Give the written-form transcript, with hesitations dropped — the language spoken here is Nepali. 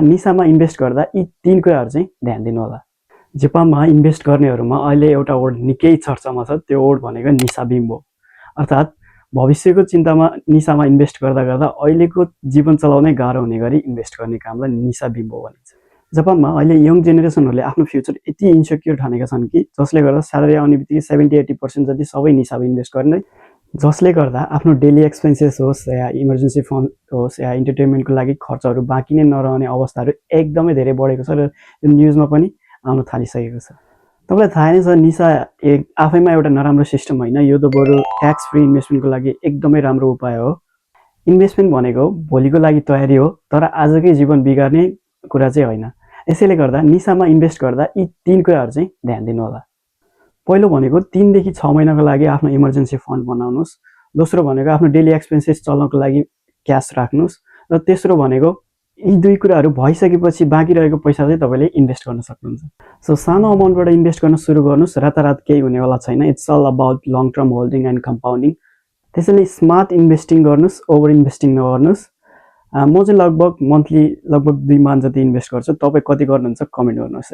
निसामा इन्भेस्ट गर्दा यी 3 कुराहरू चाहिँ ध्यान दिनु होला। जापानमा इन्भेस्ट गर्नेहरूमा अहिले एउटा वर्ड निकै चर्चामा छ, त्यो वर्ड भनेको निसा बिम्बो। अर्थात् भविष्यको चिन्तामा निसामा इन्भेस्ट गर्दा गर्दा अहिलेको जीवन चलाउनै गाह्रो हुने गरी इन्भेस्ट गर्ने कामलाई निसा बिम्बो भनिन्छ। जापानमा अहिले यङ जेनेरेसनहरूले आफ्नो फ्युचर यति इन्सेक्योर ठानेका छन् कि जसले गर्दा स्यालेरी आउने बित्तिकै 70-80% जति सबै निसामा इन्भेस्ट गर्ने, जसले गर्दा आफ्नो डेली एक्सपेन्सेस होस् या इमर्जेन्सी फन्ड होस् या इन्टरटेनमेन्टको लागि खर्चहरू बाँकी नै नरहने अवस्थाहरू एकदमै धेरै बढेको छ र यो न्युजमा पनि आउन थालिसकेको छ। तपाईँलाई थाहा नै छ, निसा आफैमा एउटा नराम्रो सिस्टम होइन, यो त बरु ट्याक्स फ्री इन्भेस्टमेन्टको लागि एकदमै राम्रो उपाय हो। इन्भेस्टमेन्ट भनेको भोलिको लागि तयारी हो, तर आजकै जीवन बिगार्ने कुरा चाहिँ होइन। यसैले गर्दा निसामा इन्भेस्ट गर्दा यी 3 कुराहरू चाहिँ ध्यान दिनु होला। पहिलो भनेको 3 देखि 6 महिनाको लागि आफ्नो इमर्जेन्सी फन्ड बनाउनुहोस्। दोस्रो भनेको आफ्नो डेली एक्सपेन्सेस चल्नको लागि क्यास राख्नुहोस्। र तेस्रो भनेको यी 2 कुराहरू भइसकेपछि बाँकी रहेको पैसा चाहिँ तपाईँले इन्भेस्ट गर्न सक्नुहुन्छ। सो सानो अमाउन्टबाट इन्भेस्ट गर्न सुरु गर्नुहोस्, रातारात केही हुनेवाला छैन। It's all about long term holding and compounding. त्यसैले स्मार्ट इन्भेस्टिङ गर्नुहोस्, ओभर इन्भेस्टिङ नगर्नुहोस्। म चाहिँ लगभग मन्थली 2 मान जति इन्भेस्ट गर्छु। तपाईँ कति गर्नुहुन्छ कमेन्ट गर्नुहोस्।